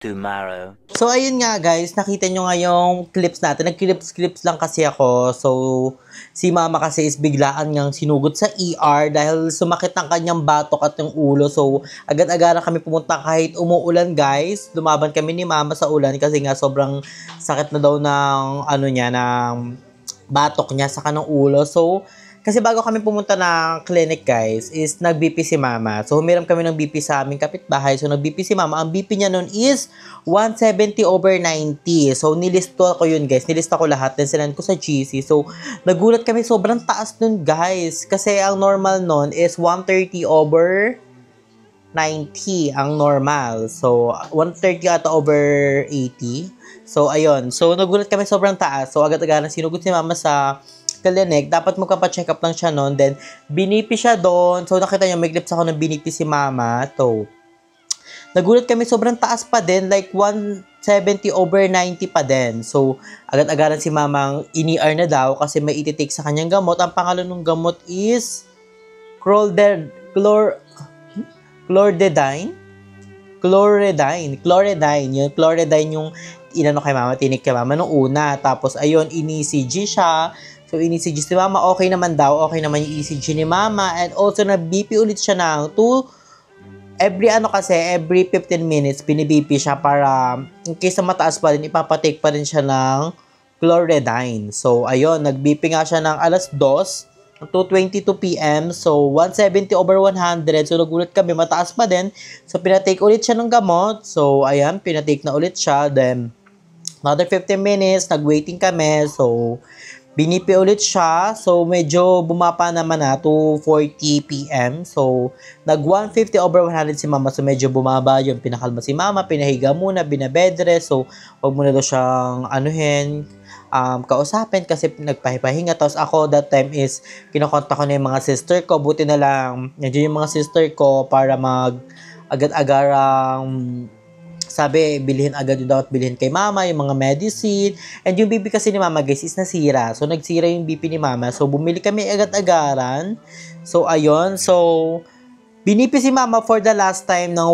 tomorrow. So, ayun nga guys, nakita nyo nga yung clips natin. Nag-clips lang kasi ako. So, si mama kasi is biglaan niyang sinugod sa ER dahil sumakit ang kanyang batok at yung ulo. So, agad-agara kami pumunta kahit umuulan guys. Lumaban kami ni mama sa ulan kasi nga sobrang sakit na daw ng ng batok niya sa kanang ulo. So, kasi bago kami pumunta ng clinic guys, is nag-BP si mama. So, humiram kami ng BP sa aming kapitbahay. So, nag-BP si mama. Ang BP niya nun is 170/90. So, nilista ko yun guys. Nilista ko lahat. Then, sinend ko sa GC. So, nagulat kami. Sobrang taas nun guys. Kasi ang normal nun is 130/90 ang normal. So, 130 ata over 80. So, ayun. So, nagulat kami sobrang taas. So, agad-agad sinugod si mama sa clinic. Dapat magpa-check up lang siya noon. Then, binipi siya doon. So, nakita niyo, may clips ako na binipi si mama. So, nagulat kami, sobrang taas pa din. Like, 170/90 pa din. So, agad-agaran si mamang ini-ER na daw kasi may ititake sa kanyang gamot. Ang pangalan ng gamot is Chlordedine. Yung Chlordedine yung inano kay mama, tinik kay mama nung una. Tapos, ayun, ini-ECG siya. So, in-ECG si mama, okay naman daw. Okay naman yung ECG ni mama. And also, na-BP ulit siya ng every 15 minutes, bini-BP siya para, in case na mataas pa rin, ipapatake pa rin siya ng Chlordedine. So, ayun, nag-BP nga siya ng alas 2, 2:22 p.m. So, 170/100. So, nagulat kami, mataas pa din. So, pinatake ulit siya ng gamot. So, ayan, pinatake na ulit siya. Then, another 15 minutes, nag-waiting kami. So, binipi ulit siya. So, medyo bumapa naman na, 2:40 p.m. So, nag-150/100 si mama. So, medyo bumaba yun. Pinakalma si mama, pinahiga muna, binabedrest. So, wag muna daw siyang kausapin kasi nagpahipahinga. Tapos ako, that time is, kinokontak ko na yung mga sister ko. Buti na lang, nandiyan yung mga sister ko para agad-agarang sabi, bilhin agad yung dapat bilhin kay mama, yung mga medicine. And yung BP kasi ni mama guys is nasira. So, nagsira yung BP ni mama. So, bumili kami agad-agaran. So, ayun. So, binipi si mama for the last time ng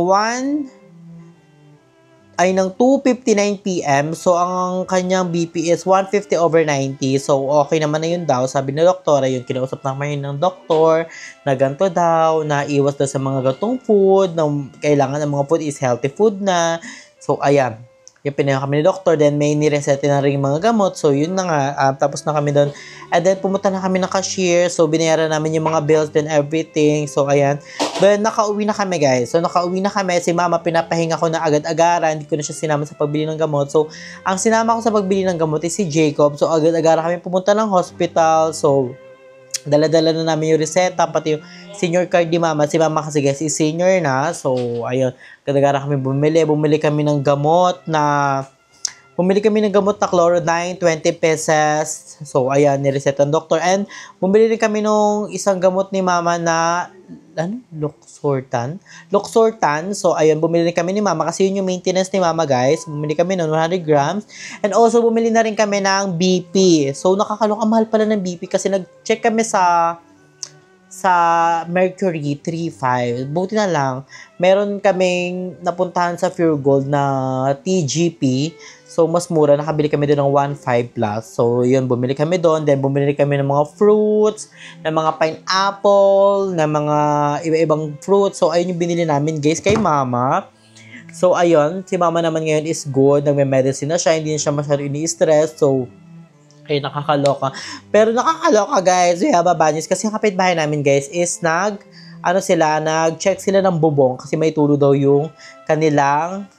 2:59 p.m. So, ang kanyang BP is 150/90. So, okay naman na yun daw. Sabi ng doktora, yun, kinausap naman yun ng doktor, na ganito daw, na iwas daw sa mga gatong food, na kailangan ng mga food is healthy food na. So, ayan. Yung pinaya kami ni doktor, then may niresete na rin mga gamot. So, yun na nga. Tapos na kami doon. And then, pumunta na kami ng cashier. So, binayaran namin yung mga bills, then everything. So, ayan. Then, nakauwi na kami, guys. So, nakauwi na kami. Si mama, pinapahinga ko na agad-agaran. Hindi ko na siya sinama sa pagbili ng gamot. So, ang sinama ko sa pagbili ng gamot is si Jacob. So, agad-agaran kami pumunta ng hospital. So, dala-dala na namin yung reseta, pati yung senior card ni mama. Si mama kasi guys is senior na. So, ayun. Kadagara kami bumili kami ng gamot na Chlordedine, 20 pesos. So, ayan, nireseta ng doktor. And, bumili rin kami nung isang gamot ni mama na, Loxortan. So, ayun, bumili rin kami ni mama kasi yun yung maintenance ni mama, guys. Bumili kami nun, 100 grams. And also, bumili na rin kami ng BP. So, nakakaloka, mahal pala ng BP kasi nag-check kami sa Mercury 3.5. Buti na lang, meron kaming napuntahan sa Pure Gold na TGP. So, mas mura. Nakabili kami doon ng 1.5 plus. So, yun, bumili kami doon. Then, bumili kami ng mga fruits, ng mga pineapple, ng mga iba-ibang fruits. So, ayun yung binili namin, guys, kay mama. So, ayun. Si mama naman ngayon is good. Nagme-medicine na siya. Hindi na siya masyado ini-stress. So, ay, nakakaloka. Pero nakakaloka, guys. We have a badness. Kasi yung kapitbahay namin, guys, is nag-check sila ng bubong. Kasi may tulo daw yung kanilang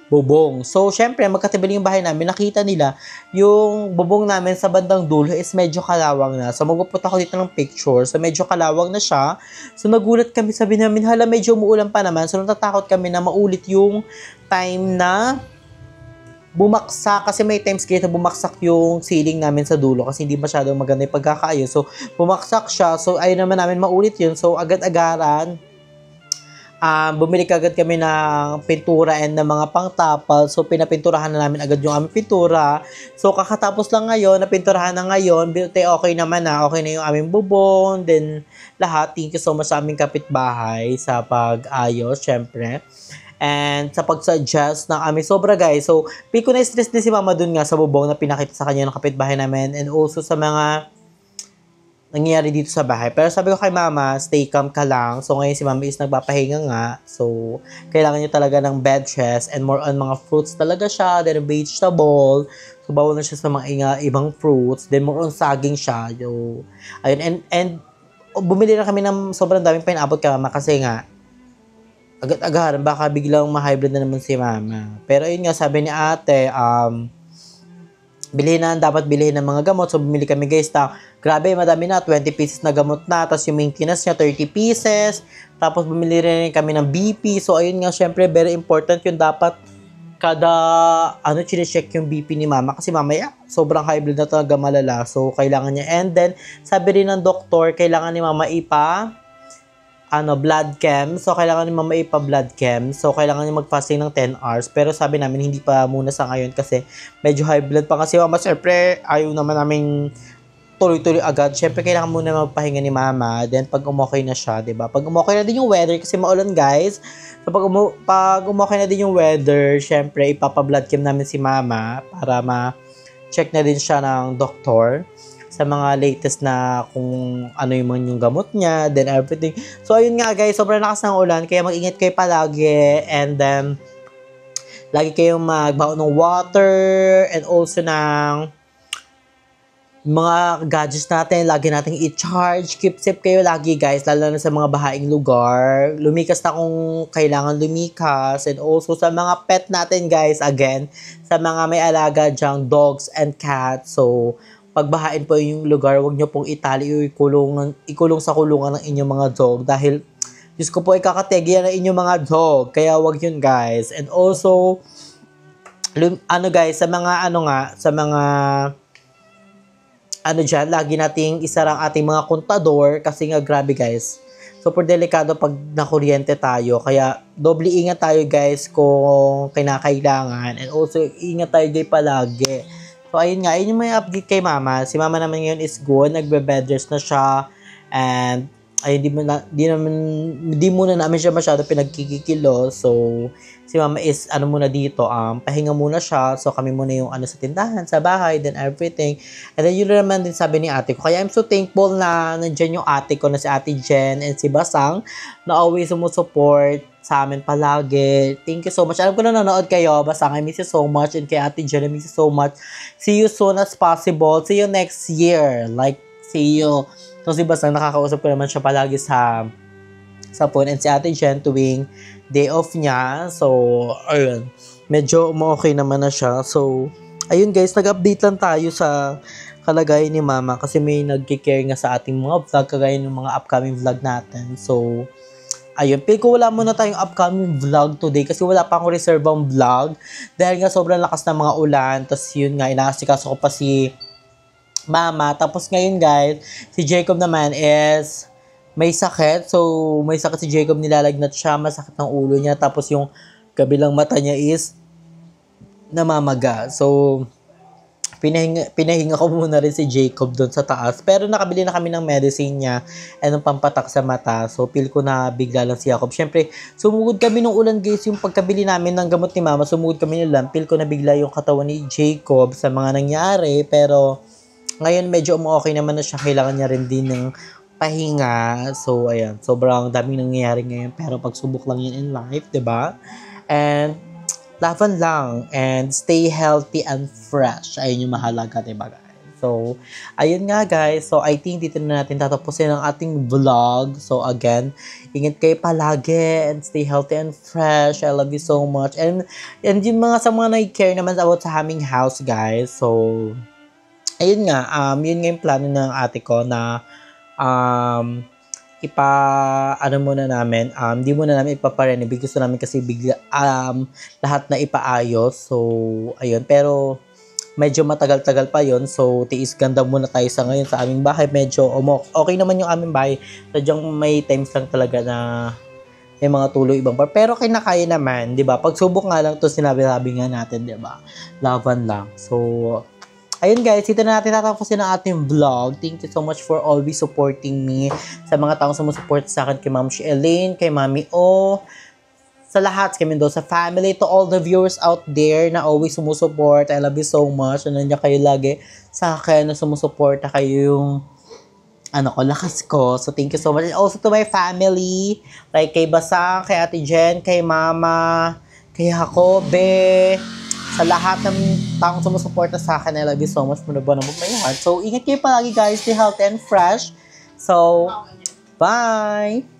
bubong. So, syempre, magkatabi yung bahay namin, nakita nila yung bubong namin sa bandang dulo is medyo kalawang na. So, magpupunta ako dito ng picture. So, medyo kalawang na siya. So, nagulat kami, sabi namin, hala, medyo umuulan pa naman. So, natatakot kami na maulit yung time na bumaksak. Kasi may times kayo na bumaksak yung ceiling namin sa dulo kasi hindi masyadong maganda yung pagkakaayos. So, bumaksak siya. So, ayun naman namin maulit yun. So, agad-agaran, bumili kagad kami ng pintura and ng mga pangtapal. So, pinapinturahan na namin agad yung aming pintura. So, kakatapos lang ngayon, napinturahan na ngayon. Okay naman na. Okay na yung aming bubong. Then, lahat. Thank you so much sa aming kapitbahay sa pag-ayos, syempre. and sa pag-suggest ng aming sobra guys. So, feel ko na stress din si mama dun nga sa bubong na pinakita sa kanya ng kapitbahay namin and also sa mga nangyayari dito sa bahay. Pero sabi ko kay mama, stay calm ka lang. So, ngayon si mama is nagpapahinga nga. So, kailangan niya talaga ng bed rest and more on mga fruits talaga siya. Then, vegetable. So, bawal na siya sa mga ibang fruits. Then, more on saging siya. So, ayun. And bumili na kami ng sobrang daming pineapple kay mama kasi nga, agad-agaran, baka biglang ma-hybrid na naman si mama. Pero yun nga, sabi ni ate, dapat bilhin ng mga gamot. So, bumili kami guys grabe, madami na, 20 pieces na gamot na. Tapos yung maintenance niya, 30 pieces. Tapos bumili rin kami ng BP. So, ayun nga, syempre, very important yung dapat kada, chinecheck yung BP ni mama. Kasi mamaya, sobrang high blood na talaga malala. So, kailangan niya. And then, sabi rin ng doktor, kailangan ni mama blood chem. So, kailangan ni mama blood chem. So, kailangan niya mag-fasting ng 10 hours. Pero sabi namin, hindi pa muna sa ngayon kasi medyo high blood pa. Kasi mama, syempre, ayaw naman namin tuloy-tuloy agad. Syempre, kailangan muna magpahinga ni mama. Then, pag umokay na siya, diba? Pag umokay na din yung weather, kasi maulan, guys. So, pag umokay na din yung weather, syempre, ipapa-blood chem namin si mama para ma-check na din siya ng doktor sa mga latest na kung ano yung gamot niya, then everything. So, ayun nga guys, sobrang lakas ng ulan, kaya mag-ingat kayo palagi, and then, lagi kayong magbaon ng water, and also ng mga gadgets natin, lagi natin i-charge, keep safe kayo lagi guys, lalo na sa mga bahaing lugar, lumikas na kung kailangan lumikas, and also sa mga pet natin guys, again, sa mga may alaga dyang dogs and cats. So, pagbahain po yung lugar, huwag nyo pong itali o ikulong sa kulungan ng inyong mga dog dahil, Diyos ko po, ikakategi yan ng inyong mga dog. Kaya huwag yun, guys. And also, guys, sa mga dyan, lagi nating isarang ating mga kontador kasi nga, grabe, guys. Super delikado pag nakuryente tayo. Kaya, doble ingat tayo, guys, kung kinakailangan. And also, ingat tayo, guys, palagi. So, ayun nga, ayun yung may update kay mama. Si mama naman ngayon is good. Nagbe-bed rest na siya. And, ayun, di muna namin siya masyado pinagkikikilo. So, si mama is, muna dito, pahinga muna siya. So, kami muna yung sa tindahan, sa bahay, then everything. And then, yun naman din sabi ni ate ko. Kaya I'm so thankful na nandyan yung ate ko na si Ate Jen and si Basang na always sumusupport sa amin palagi. Thank you so much. Alam ko na nanonood kayo. Basta I miss you so much. And kay Ate Jen, I miss you so much. See you soon as possible. See you next year. See you. So, si Basta, nakakausap ko naman siya palagi sa phone. And si Ate Jen, tuwing day off niya. So, ayun. Medyo okay naman na siya. So, ayun guys, nag-update lang tayo sa kalagayan ni Mama. Kasi may nag-care nga sa ating mga vlog. Kagaya ng mga upcoming vlog natin. So, ayun, pero kung wala muna tayong upcoming vlog today kasi wala pa akong reservang vlog dahil nga sobrang lakas ng mga ulan. Tapos yun nga, inaasikaso ko pa si Mama. Tapos ngayon guys, si Jacob naman is may sakit. So, may sakit si Jacob, nilalagnat siya, masakit ng ulo niya. Tapos yung kabilang mata niya is namamaga. So, pinahinga ko muna rin si Jacob doon sa taas. Pero nakabili na kami ng medicine niya and ng pampatak sa mata. So, feel ko na bigla lang si Jacob. Siyempre, sumugod kami ng ulan guys. Yung pagkabili namin ng gamot ni Mama, sumugod kami ng ulan. Feel ko na bigla yung katawan ni Jacob sa mga nangyari. Pero, ngayon medyo okay naman na siya. Kailangan niya rin din ng pahinga. So, ayan. Sobrang daming nangyayari ngayon. Pero, pagsubok lang yan in life, diba? And, laban lang and stay healthy and fresh. Ayun yung mahalaga, diba guys? So, ayun nga guys. So, I think dito na natin tatapusin ang ating vlog. So, again, ingat kayo palagi and stay healthy and fresh. I love you so much. And yung sa mga nag-care naman about sa aming house guys. So, ayun nga. Yun nga yung plano ng ate ko na muna namin, hindi muna namin ipaparenovate. Gusto namin kasi bigla, lahat na ipaayos. So, ayun. Pero, medyo matagal-tagal pa yon. So, tiis ganda muna tayo sa ngayon sa aming bahay. Medyo, okay naman yung aming bahay. Sadyang may times lang talaga na may mga tuloy ibang par. Pero, kinakaya naman, di ba? Pagsubok nga lang to sinabi-sabi nga natin, di ba? Laban lang. So, ayun guys, dito na natin tatapusin ang ating vlog. Thank you so much for always supporting me. Sa mga taong sumusupport sa akin kay Ma'am Elaine, kay Mami O, sa lahat kami doon, sa family, to all the viewers out there na always sumusuport. I love you so much. Nandiyan kayo lagi sa akin na sumusuporta kayo yung lakas ko. So, thank you so much. And also to my family, like kay Basang, kay Ate Jen, kay Mama, kay Jacobe, sa lahat ng taong sumusuporta sa akin. I love you so much. Muna ba naman my heart. So, ingat kayo palagi guys. Stay healthy and fresh. So, bye!